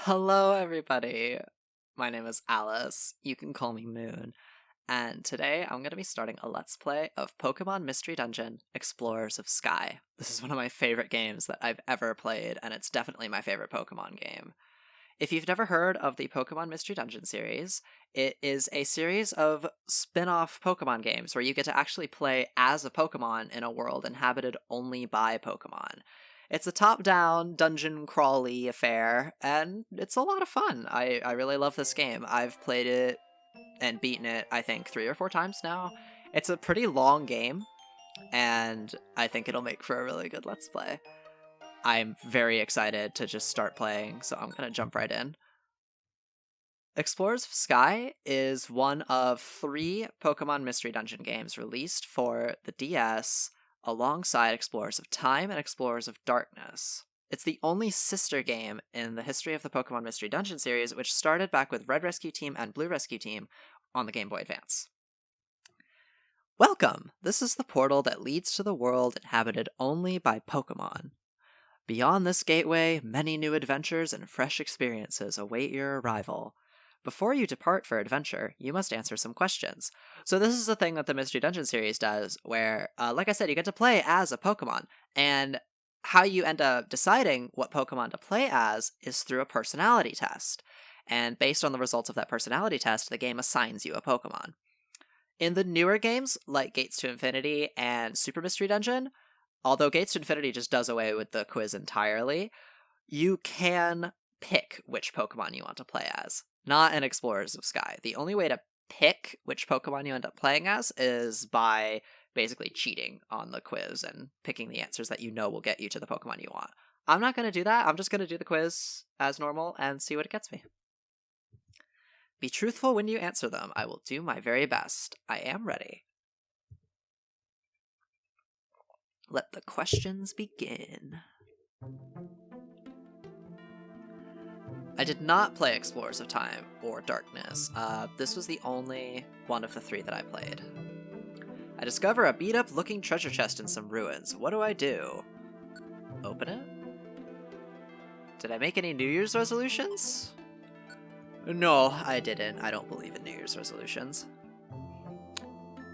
Hello, everybody. My name is Alice. You can call me Moon. And today I'm going to be starting a Let's Play of Pokemon Mystery Dungeon Explorers of Sky. This is one of my favorite games that I've ever played, and it's definitely my favorite Pokemon game. If you've never heard of the Pokemon Mystery Dungeon series, it is a series of spin-off Pokemon games where you get to actually play as a Pokemon in a world inhabited only by Pokemon. It's a top-down dungeon crawly affair, and it's a lot of fun. I really love this game. I've played it and beaten it, I think, 3 or 4 times now. It's a pretty long game, and I think it'll make for a really good Let's Play. I'm very excited to just start playing, so I'm gonna jump right in. Explorers of Sky is one of 3 Pokemon Mystery Dungeon games released for the DS alongside Explorers of Time and Explorers of Darkness. It's the only sister game in the history of the Pokemon Mystery Dungeon series, which started back with Red Rescue Team and Blue Rescue Team on the Game Boy Advance. Welcome! This is the portal that leads to the world inhabited only by Pokemon. Beyond this gateway, many new adventures and fresh experiences await your arrival. Before you depart for adventure, you must answer some questions. So this is the thing that the Mystery Dungeon series does, where, like I said, you get to play as a Pokemon, and how you end up deciding what Pokemon to play as is through a personality test. And based on the results of that personality test, the game assigns you a Pokemon. In the newer games, like Gates to Infinity and Super Mystery Dungeon, although Gates to Infinity just does away with the quiz entirely, you can pick which Pokemon you want to play as. Not in Explorers of Sky. The only way to pick which Pokemon you end up playing as is by basically cheating on the quiz and picking the answers that you know will get you to the Pokemon you want. I'm not going to do that. I'm just going to do the quiz as normal and see what it gets me. Be truthful when you answer them. I will do my very best. I am ready. Let the questions begin. I did not play Explorers of Time or Darkness. This was the only one of the 3 that I played. I discover a beat-up looking treasure chest in some ruins. What do I do? Open it? Did I make any New Year's resolutions? No, I didn't. I don't believe in New Year's resolutions.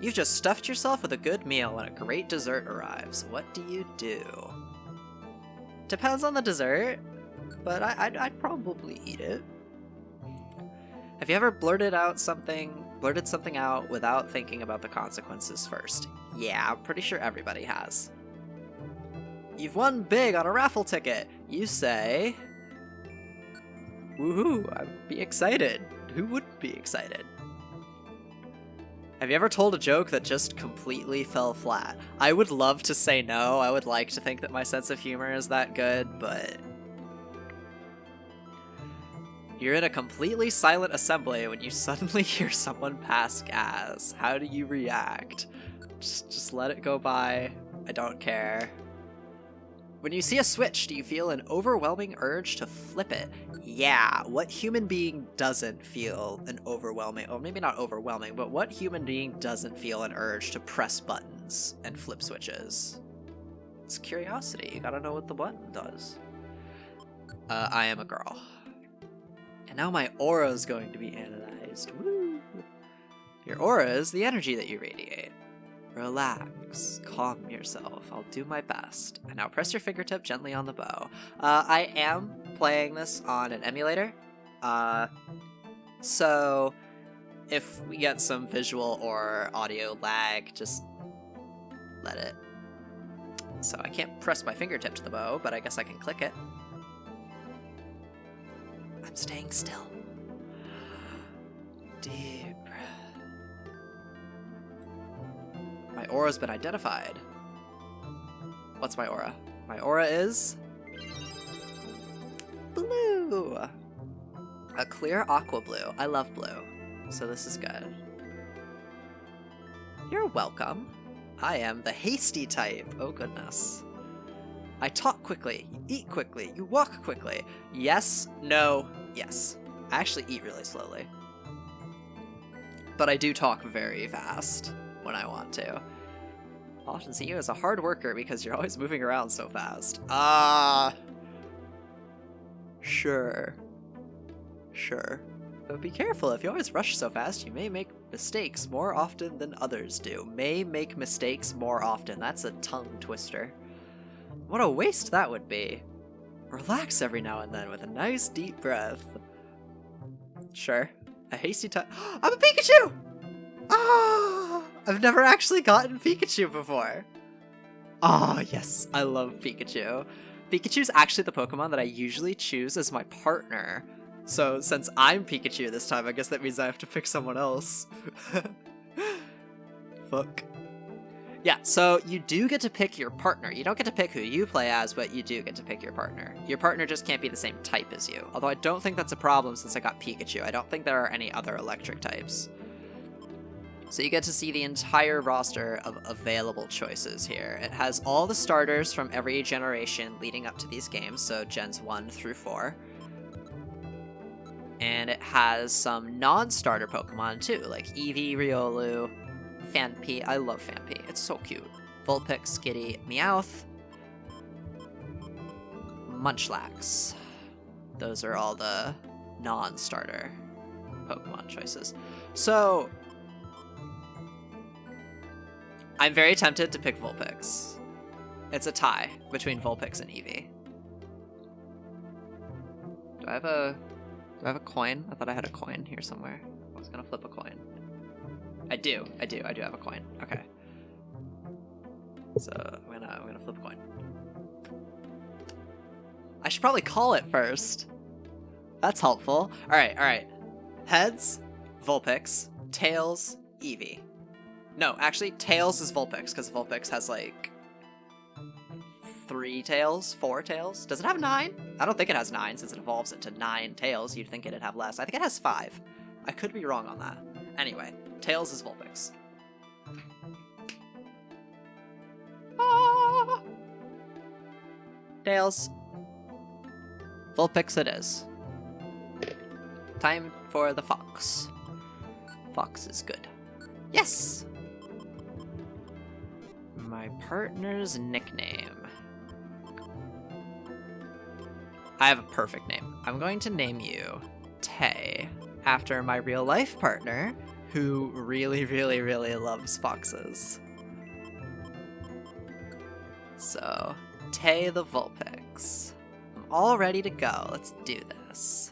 You've just stuffed yourself with a good meal when a great dessert arrives. What do you do? Depends on the dessert, but I'd probably eat it. Have you ever blurted something out without thinking about the consequences first? Yeah, I'm pretty sure everybody has. You've won big on a raffle ticket. You say, woohoo, I'd be excited. Who wouldn't be excited? Have you ever told a joke that just completely fell flat? I would love to say no. I would like to think that my sense of humor is that good, but... You're in a completely silent assembly when you suddenly hear someone pass gas. How do you react? Just let it go by. I don't care. When you see a switch, do you feel an overwhelming urge to flip it? Yeah, what human being doesn't feel an overwhelming, or maybe not overwhelming, but what human being doesn't feel an urge to press buttons and flip switches? It's curiosity. You gotta know what the button does. I am a girl. And now my aura is going to be analyzed. Woo! Your aura is the energy that you radiate. Relax, calm yourself, I'll do my best. And now press your fingertip gently on the bow. I am playing this on an emulator, so if we get some visual or audio lag, just let it. So I can't press my fingertip to the bow, but I guess I can click it. I'm staying still. Deep breath. My aura's been identified. What's my aura? My aura is... blue! A clear aqua blue. I love blue, so this is good. You're welcome. I am the hasty type. Oh goodness. I talk quickly, you eat quickly, you walk quickly. Yes, no, yes. I actually eat really slowly. But I do talk very fast when I want to. I often see you as a hard worker because you're always moving around so fast. Sure. Sure. But be careful, if you always rush so fast, you may make mistakes more often than others do. May make mistakes more often. That's a tongue twister. What a waste that would be. Relax every now and then with a nice deep breath. Sure. A hasty touch. I'm a Pikachu! Ah! I've never actually gotten Pikachu before. Oh, yes. I love Pikachu. Pikachu's actually the Pokemon that I usually choose as my partner. So, since I'm Pikachu this time, I guess that means I have to pick someone else. Fuck. Yeah, so you do get to pick your partner. You don't get to pick who you play as, but you do get to pick your partner. Your partner just can't be the same type as you. Although I don't think that's a problem since I got Pikachu. I don't think there are any other electric types. So you get to see the entire roster of available choices here. It has all the starters from every generation leading up to these games, so gens 1 through 4. And it has some non-starter Pokemon too, like Eevee, Riolu, Phanpy. I love Phanpy. It's so cute. Vulpix, Skitty, Meowth, Munchlax. Those are all the non-starter Pokemon choices. So, I'm very tempted to pick Vulpix. It's a tie between Vulpix and Eevee. Do I have a coin? I thought I had a coin here somewhere. I was gonna flip a coin. I do have a coin. Okay. So I'm gonna flip a coin. I should probably call it first. That's helpful. Alright. Heads, Vulpix. Tails, Eevee. No, actually, Tails is Vulpix, because Vulpix has like 3 tails, 4 tails. Does it have 9? I don't think it has 9 since it evolves into 9 tails. You'd think it'd have less. I think it has 5. I could be wrong on that. Anyway, Tails is Vulpix. Ah! Tails. Vulpix it is. Time for the fox. Fox is good. Yes! My partner's nickname. I have a perfect name. I'm going to name you Tay, after my real life partner, who really, really, really loves foxes. So, Tay the Vulpix. I'm all ready to go. Let's do this.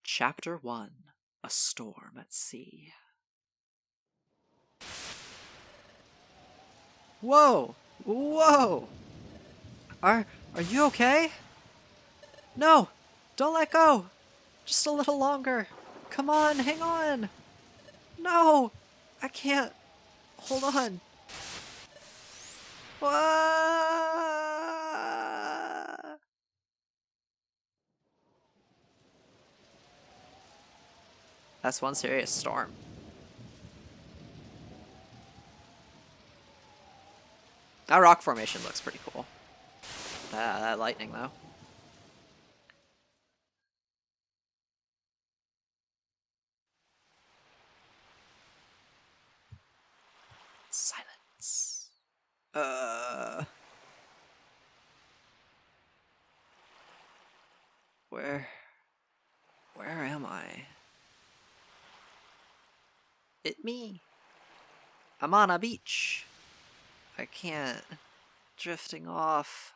Chapter 1. A Storm at Sea. Whoa! Whoa! Are you okay? No! Don't let go! Just a little longer. Come on, hang on! No! I can't. Hold on. Ah! That's one serious storm. That rock formation looks pretty cool. That lightning, though. Silence. Where am I? It me. I'm on a beach. I can't. Drifting off.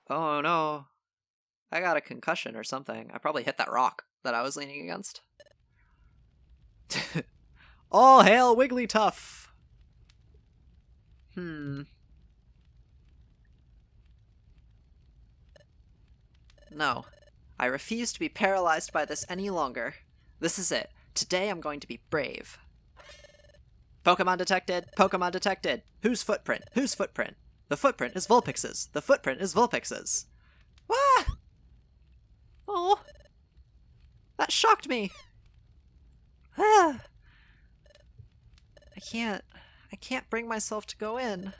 Oh no. I got a concussion or something. I probably hit that rock that I was leaning against. All hail Wigglytuff! No. I refuse to be paralyzed by this any longer. This is it. Today I'm going to be brave. Pokemon detected! Pokemon detected! Whose footprint? Whose footprint? The footprint is Vulpix's. The footprint is Vulpix's. Ah! Oh! That shocked me! Ah! I can't bring myself to go in.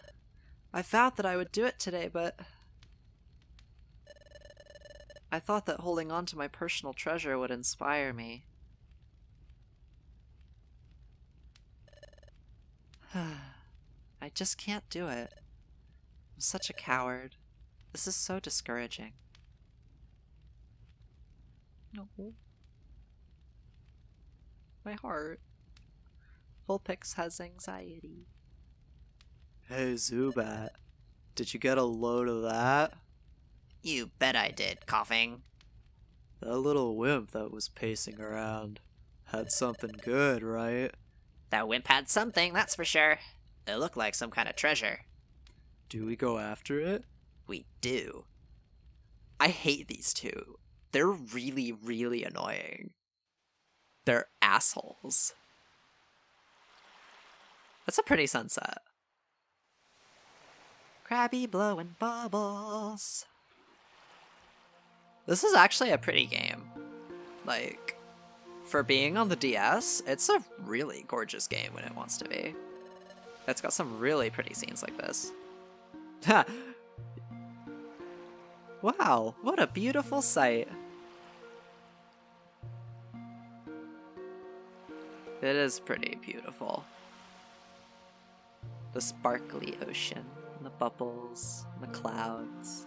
I vowed that I would do it today, but I thought that holding on to my personal treasure would inspire me. I just can't do it. I'm such a coward. This is so discouraging. No. My heart. Vulpix has anxiety. Hey, Zubat. Did you get a load of that? You bet I did, coughing. That little wimp that was pacing around had something good, right? That wimp had something, that's for sure. It looked like some kind of treasure. Do we go after it? We do. I hate these two. They're really, really annoying. They're assholes. That's a pretty sunset. Krabby blowing bubbles. This is actually a pretty game. Like, for being on the DS, it's a really gorgeous game when it wants to be. It's got some really pretty scenes like this. Ha! Wow, what a beautiful sight. It is pretty beautiful. The sparkly ocean, and the bubbles, and the clouds.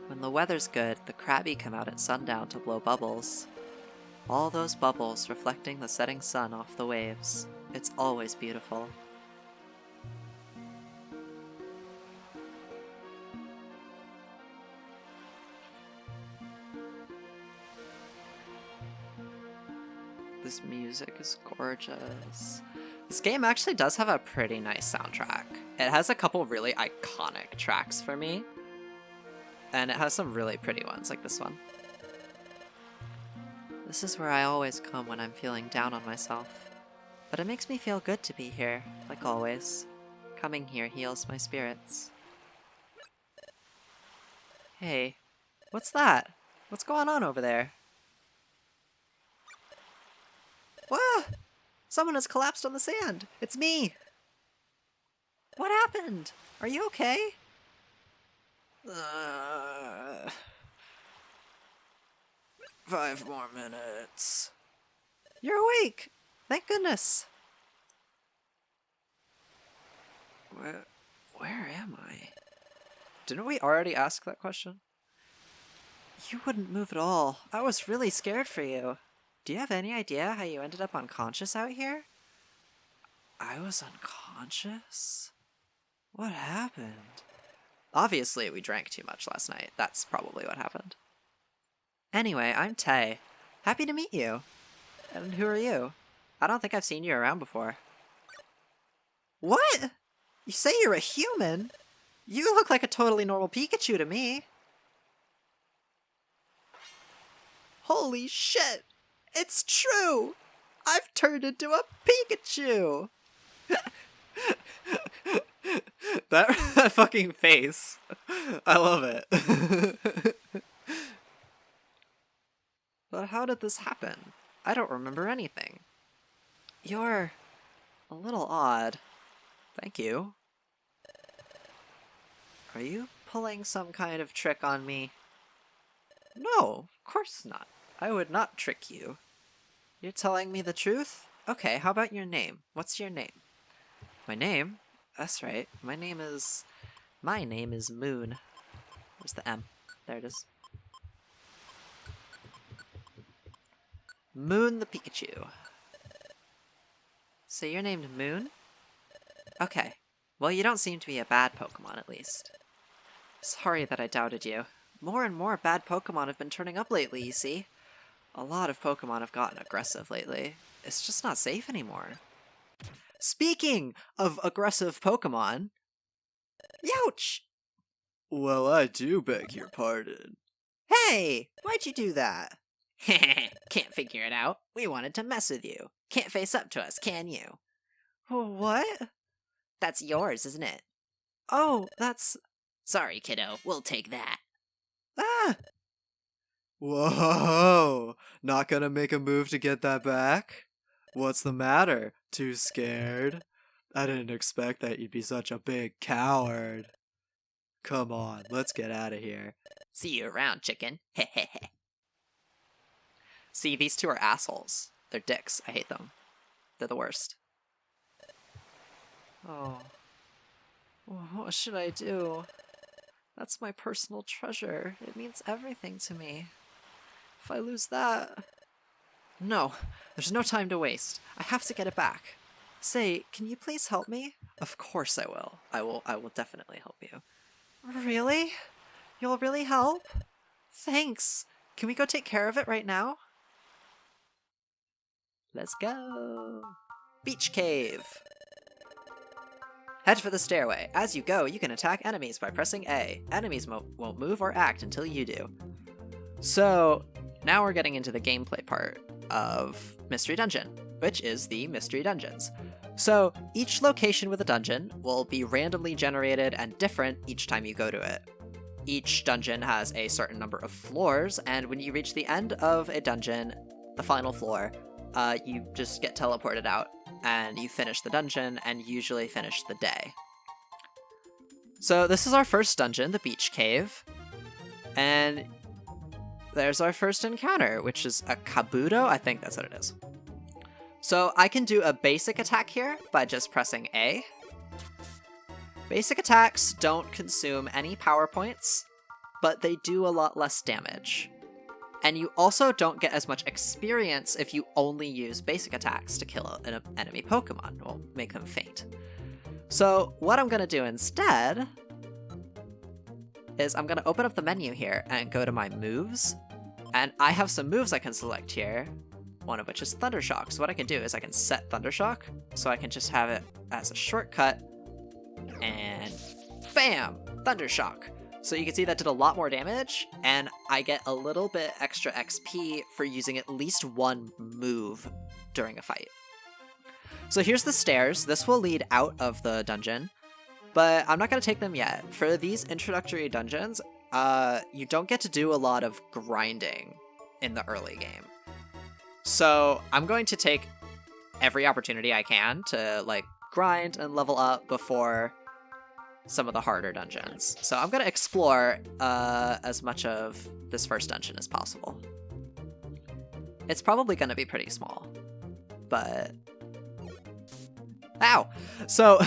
When the weather's good, the Krabby come out at sundown to blow bubbles. All those bubbles reflecting the setting sun off the waves. It's always beautiful. This music is gorgeous. This game actually does have a pretty nice soundtrack. It has a couple really iconic tracks for me. And it has some really pretty ones, like this one. This is where I always come when I'm feeling down on myself. But it makes me feel good to be here, like always. Coming here heals my spirits. Hey, what's that? What's going on over there? What? Someone has collapsed on the sand! It's me! What happened? Are you okay? 5 more minutes. You're awake! Thank goodness! Where am I? Didn't we already ask that question? You wouldn't move at all. I was really scared for you. Do you have any idea how you ended up unconscious out here? I was unconscious? What happened? Obviously, we drank too much last night. That's probably what happened. Anyway, I'm Tay. Happy to meet you. And who are you? I don't think I've seen you around before. What? You say you're a human? You look like a totally normal Pikachu to me. Holy shit! It's true! I've turned into a Pikachu! that fucking face. I love it. But how did this happen? I don't remember anything. You're a little odd. Thank you. Are you pulling some kind of trick on me? No, of course not. I would not trick you. You're telling me the truth? Okay, how about your name? What's your name? My name? That's right. My name is Moon. Where's the M? There it is. Moon the Pikachu. So you're named Moon? Okay. Well, you don't seem to be a bad Pokemon, at least. Sorry that I doubted you. More and more bad Pokemon have been turning up lately, you see. A lot of Pokemon have gotten aggressive lately. It's just not safe anymore. Speaking of aggressive Pokemon... Youch! Well, I do beg your pardon. Hey! Why'd you do that? Can't figure it out. We wanted to mess with you. Can't face up to us, can you? What? That's yours, isn't it? Oh, that's... Sorry, kiddo. We'll take that. Ah! Whoa! Not gonna make a move to get that back? What's the matter? Too scared? I didn't expect that you'd be such a big coward. Come on, let's get out of here. See you around, chicken. Hehehe. See, these two are assholes. They're dicks. I hate them. They're the worst. Oh. What should I do? That's my personal treasure. It means everything to me. If I lose that... No, there's no time to waste. I have to get it back. Say, can you please help me? Of course I will. I will definitely help you. Really? You'll really help? Thanks. Can we go take care of it right now? Let's go. Beach cave. Head for the stairway. As you go, you can attack enemies by pressing A. Enemies won't move or act until you do. So, now we're getting into the gameplay part of Mystery Dungeon, which is the Mystery Dungeons. So, each location with a dungeon will be randomly generated and different each time you go to it. Each dungeon has a certain number of floors, and when you reach the end of a dungeon, the final floor, you just get teleported out, and you finish the dungeon, and usually finish the day. So this is our first dungeon, the Beach Cave, and there's our first encounter, which is a Kabuto. I think that's what it is. So I can do a basic attack here by just pressing A. Basic attacks don't consume any power points, but they do a lot less damage. And you also don't get as much experience if you only use basic attacks to kill an enemy Pokemon, or make them faint. So what I'm going to do instead is I'm going to open up the menu here and go to my moves. And I have some moves I can select here, one of which is Thundershock. So what I can do is I can set Thundershock, so I can just have it as a shortcut, and bam! Thundershock! So you can see that did a lot more damage, and I get a little bit extra XP for using at least one move during a fight. So here's the stairs. This will lead out of the dungeon, but I'm not going to take them yet. For these introductory dungeons, you don't get to do a lot of grinding in the early game. So I'm going to take every opportunity I can to like grind and level up before some of the harder dungeons. So I'm going to explore as much of this first dungeon as possible. It's probably going to be pretty small, but... Ow! So,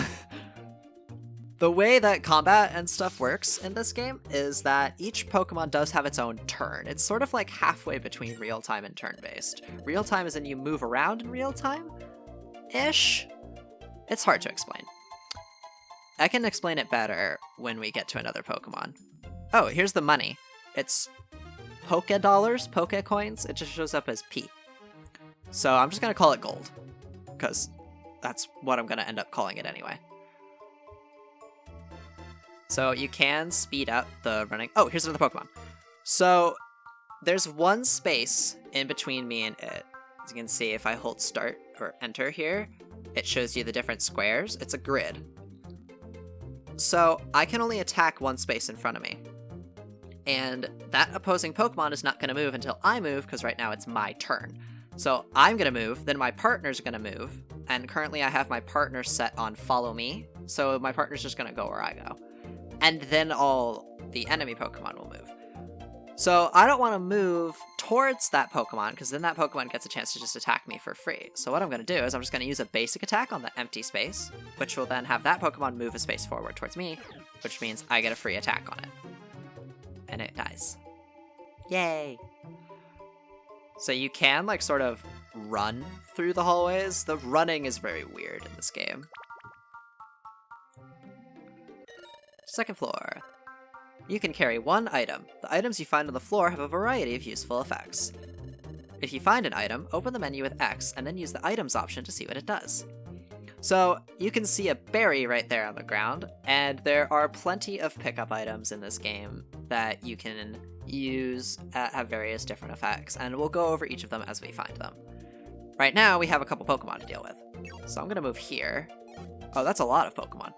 the way that combat and stuff works in this game is that each Pokemon does have its own turn. It's sort of like halfway between real-time and turn-based. Real-time is when you move around in real-time-ish? It's hard to explain. I can explain it better when we get to another Pokemon. Oh, here's the money. It's Poke Dollars, Poke Coins. It just shows up as P. So I'm just going to call it gold, because that's what I'm going to end up calling it anyway. So you can speed up the running. Oh, here's another Pokemon. So there's one space in between me and it. As you can see, if I hold start or enter here, it shows you the different squares. It's a grid. So I can only attack one space in front of me. And that opposing Pokemon is not going to move until I move, because right now it's my turn. So I'm going to move, then my partner's going to move, and currently I have my partner set on follow me, so my partner's just going to go where I go. And then all the enemy Pokemon will move. So I don't want to move towards that Pokemon, because then that Pokemon gets a chance to just attack me for free. So what I'm going to do is I'm just going to use a basic attack on the empty space, which will then have that Pokemon move a space forward towards me, which means I get a free attack on it. And it dies. Yay! So you can, like, sort of run through the hallways. The running is very weird in this game. Second floor. You can carry one item. The items you find on the floor have a variety of useful effects. If you find an item, open the menu with X and then use the items option to see what it does. So you can see a berry right there on the ground, and there are plenty of pickup items in this game that you can use that have various different effects, and we'll go over each of them as we find them. Right now, we have a couple Pokemon to deal with. So I'm going to move here. Oh, that's a lot of Pokemon.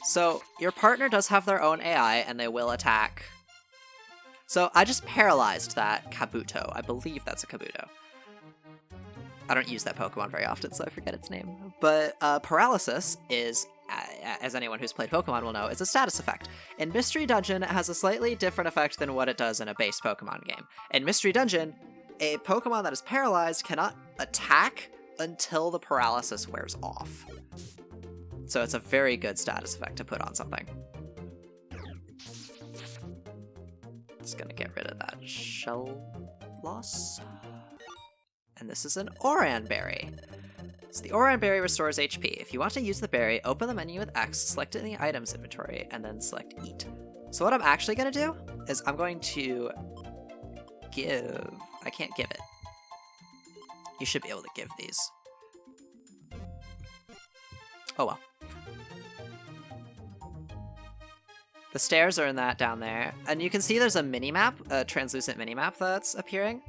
So your partner does have their own AI, and they will attack. So I just paralyzed that Kabuto. I believe that's a Kabuto. I don't use that Pokemon very often, so I forget its name. But paralysis is, as anyone who's played Pokemon will know, is a status effect. In Mystery Dungeon, it has a slightly different effect than what it does in a base Pokemon game. In Mystery Dungeon, a Pokemon that is paralyzed cannot attack until the paralysis wears off. So it's a very good status effect to put on something. Just gonna get rid of that shell loss. And this is an Oran Berry. So the Oran Berry restores HP. If you want to use the berry, open the menu with X, select it in the items inventory, and then select Eat. So what I'm actually gonna do is I'm going to give... I can't give it. You should be able to give these. Oh well. The stairs are in that down there, and you can see there's a mini-map, a translucent mini-map that's appearing,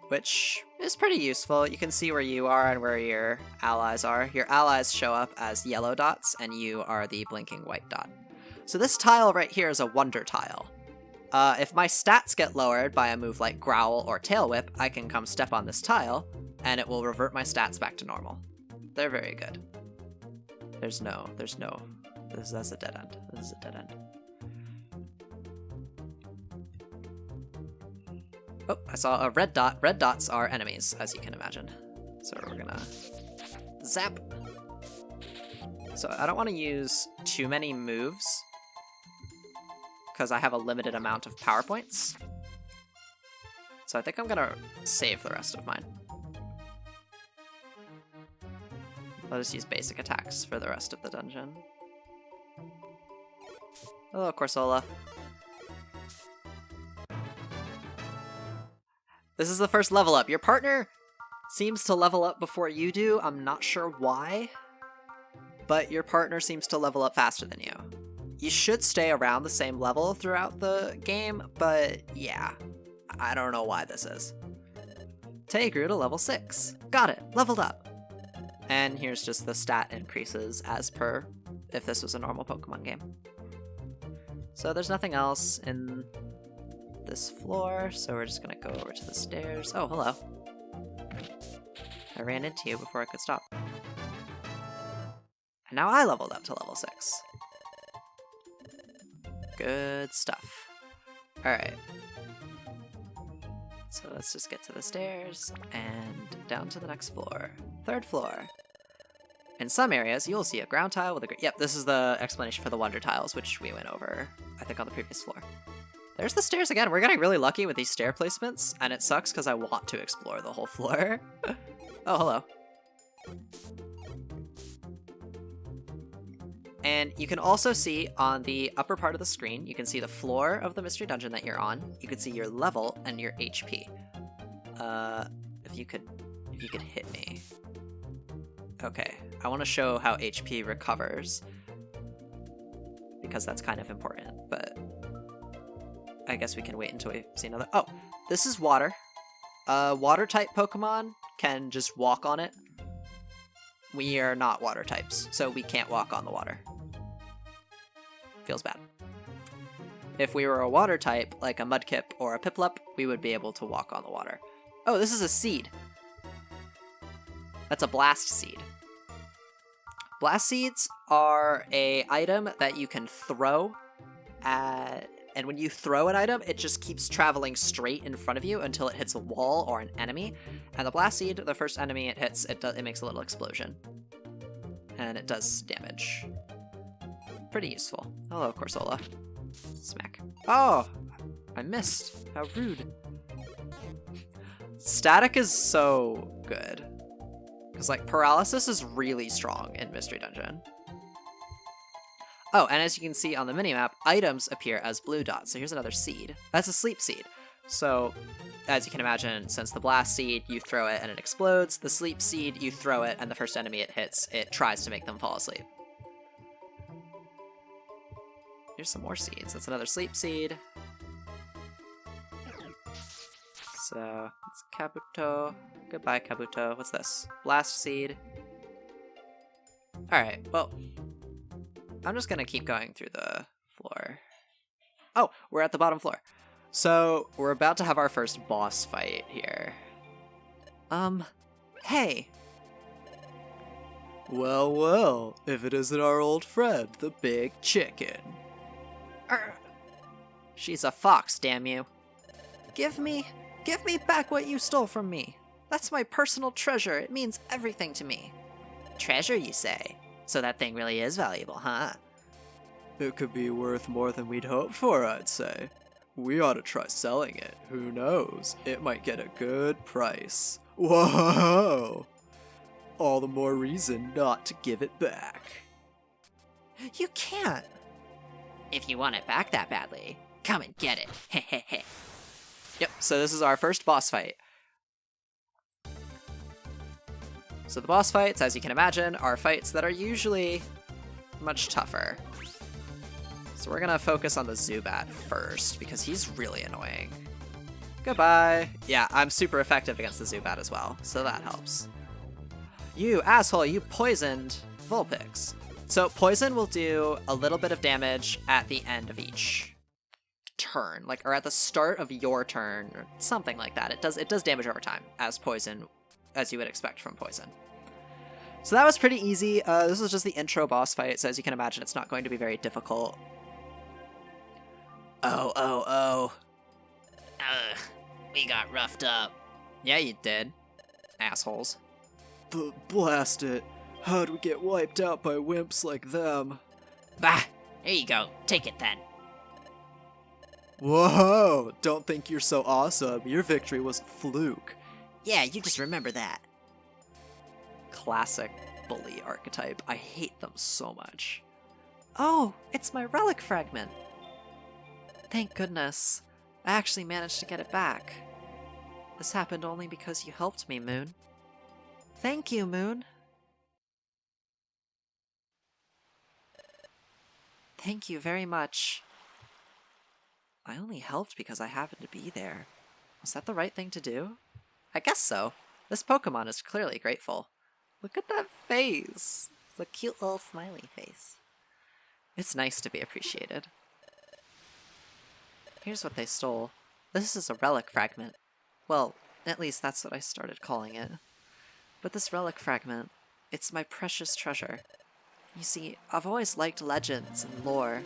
which is pretty useful. You can see where you are and where your allies are. Your allies show up as yellow dots, and you are the blinking white dot. So this tile right here is a wonder tile. If my stats get lowered by a move like Growl or Tail Whip, I can come step on this tile, and it will revert my stats back to normal. They're very good. That's a dead end. This is a dead end. Oh, I saw a red dot. Red dots are enemies, as you can imagine. So we're gonna zap. So I don't want to use too many moves because I have a limited amount of power points. So I think I'm gonna save the rest of mine. I'll just use basic attacks for the rest of the dungeon. Hello, Corsola. This is the first level up. Your partner seems to level up before you do. I'm not sure why, but your partner seems to level up faster than you. You should stay around the same level throughout the game, but yeah, I don't know why this is. Tay grew to level 6. Got it, leveled up. And here's just the stat increases as per if this was a normal Pokemon game. So there's nothing else in this floor, so we're just gonna go over to the stairs. Oh, hello. I ran into you before I could stop. And now I leveled up to level 6. Good stuff. Alright. So let's just get to the stairs and down to the next floor. 3rd floor. In some areas, you'll see a ground tile with a... Yep, this is the explanation for the wonder tiles, which we went over, I think, on the previous floor. There's the stairs again. We're getting really lucky with these stair placements, and it sucks because I want to explore the whole floor. Oh, hello. And you can also see on the upper part of the screen, you can see the floor of the mystery dungeon that you're on. You can see your level and your HP. If you could hit me. Okay, I want to show how HP recovers because that's kind of important, but I guess we can wait until we see another. Oh, this is water. Water type Pokemon can just walk on it. We are not water types, so we can't walk on the water. Feels bad. If we were a water type, like a Mudkip or a Piplup, we would be able to walk on the water. Oh, this is a seed. That's a blast seed. Blast seeds are a item that you can throw at, and when you throw an item, it just keeps traveling straight in front of you until it hits a wall or an enemy. And the blast seed, the first enemy it hits, it makes a little explosion. And it does damage. Pretty useful. Hello, Corsola. Smack. Oh! I missed. How rude. Static is so good. Because, like, paralysis is really strong in Mystery Dungeon. Oh, and as you can see on the minimap, items appear as blue dots. So here's another seed. That's a sleep seed. So, as you can imagine, since the blast seed, you throw it and it explodes. The sleep seed, you throw it and the first enemy it hits, it tries to make them fall asleep. Here's some more seeds. That's another sleep seed. So, it's Kabuto. Goodbye, Kabuto. What's this? Blast seed. Alright, well, I'm just gonna keep going through the floor. Oh, we're at the bottom floor. So, we're about to have our first boss fight here. Hey! Well, well, if it isn't our old friend, the big chicken. She's a fox, damn you. Give me back what you stole from me. That's my personal treasure. It means everything to me. Treasure, you say? So that thing really is valuable, huh? It could be worth more than we'd hoped for, I'd say. We ought to try selling it. Who knows? It might get a good price. Whoa! All the more reason not to give it back. You can't! If you want it back that badly, come and get it. Hehehe. Yep, so this is our first boss fight. So the boss fights, as you can imagine, are fights that are usually much tougher. So we're gonna focus on the Zubat first, because he's really annoying. Goodbye! Yeah, I'm super effective against the Zubat as well, so that helps. You asshole, you poisoned Vulpix. So poison will do a little bit of damage at the end of each turn, like, or at the start of your turn, or something like that. It does damage over time, as poison, as you would expect from poison. So that was pretty easy. This was just the intro boss fight, so as you can imagine, it's not going to be very difficult. Oh. Ugh, we got roughed up. Yeah, you did. Assholes. Blast it. How'd we get wiped out by wimps like them? Bah! Here you go. Take it then. Whoa! Don't think you're so awesome. Your victory was a fluke. Yeah, you just remember that. Classic bully archetype. I hate them so much. Oh, it's my relic fragment. Thank goodness. I actually managed to get it back. This happened only because you helped me, Moon. Thank you, Moon. Thank you very much. I only helped because I happened to be there. Was that the right thing to do? I guess so. This Pokemon is clearly grateful. Look at that face. It's a cute little smiley face. It's nice to be appreciated. Here's what they stole. This is a relic fragment. Well, at least that's what I started calling it. But this relic fragment, it's my precious treasure. You see, I've always liked legends and lore.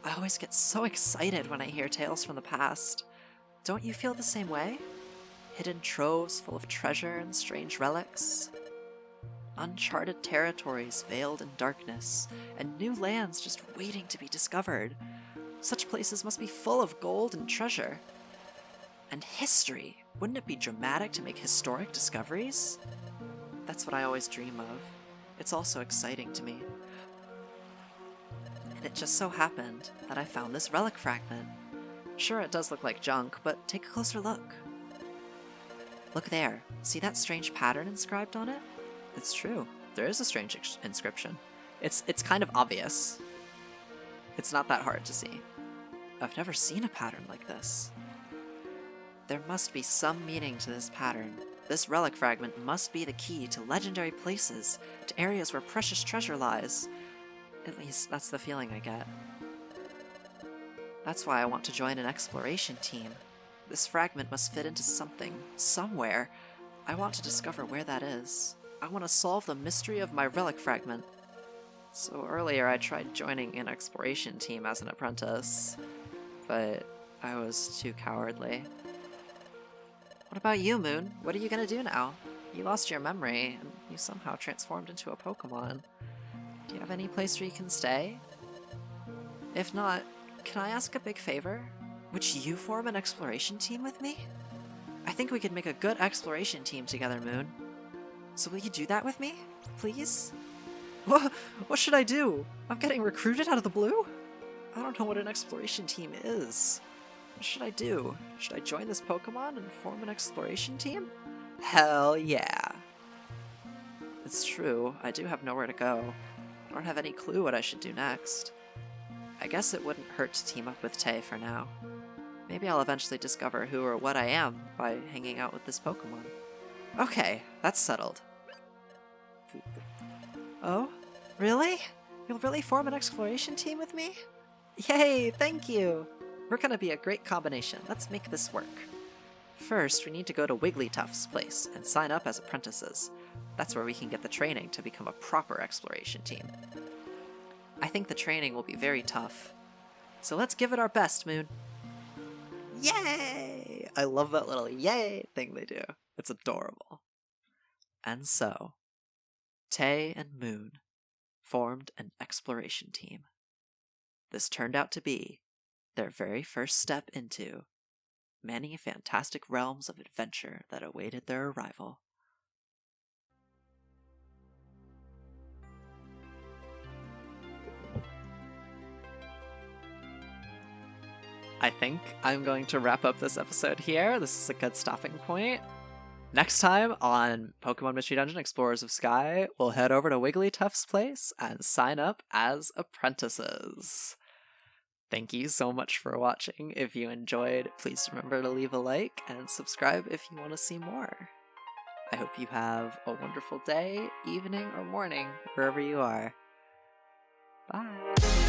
I always get so excited when I hear tales from the past. Don't you feel the same way? Hidden troves full of treasure and strange relics. Uncharted territories veiled in darkness, and new lands just waiting to be discovered. Such places must be full of gold and treasure. And history! Wouldn't it be dramatic to make historic discoveries? That's what I always dream of. It's also exciting to me. And it just so happened that I found this relic fragment. Sure, it does look like junk, but take a closer look. Look there. See that strange pattern inscribed on it? It's true. There is a strange inscription. It's kind of obvious. It's not that hard to see. I've never seen a pattern like this. There must be some meaning to this pattern. This relic fragment must be the key to legendary places, to areas where precious treasure lies. At least, that's the feeling I get. That's why I want to join an exploration team. This fragment must fit into something, somewhere. I want to discover where that is. I want to solve the mystery of my relic fragment. So earlier I tried joining an exploration team as an apprentice, but I was too cowardly. What about you, Moon? What are you gonna do now? You lost your memory, and you somehow transformed into a Pokemon. Do you have any place where you can stay? If not, can I ask a big favor? Would you form an exploration team with me? I think we could make a good exploration team together, Moon. So will you do that with me? Please? What should I do? I'm getting recruited out of the blue? I don't know what an exploration team is. What should I do? Should I join this Pokemon and form an exploration team? Hell yeah! It's true, I do have nowhere to go. I don't have any clue what I should do next. I guess it wouldn't hurt to team up with Tay for now. Maybe I'll eventually discover who or what I am by hanging out with this Pokemon. Okay, that's settled. Oh? Really? You'll really form an exploration team with me? Yay, thank you! We're gonna be a great combination. Let's make this work. First, we need to go to Wigglytuff's place and sign up as apprentices. That's where we can get the training to become a proper exploration team. I think the training will be very tough. So let's give it our best, Moon. Yay! I love that little yay thing they do. It's adorable. And so, Tay and Moon formed an exploration team. This turned out to be their very first step into many fantastic realms of adventure that awaited their arrival. I think I'm going to wrap up this episode here. This is a good stopping point. Next time on Pokemon Mystery Dungeon Explorers of Sky, we'll head over to Wigglytuff's place and sign up as apprentices. Thank you so much for watching. If you enjoyed, please remember to leave a like and subscribe if you want to see more. I hope you have a wonderful day, evening, or morning, wherever you are. Bye!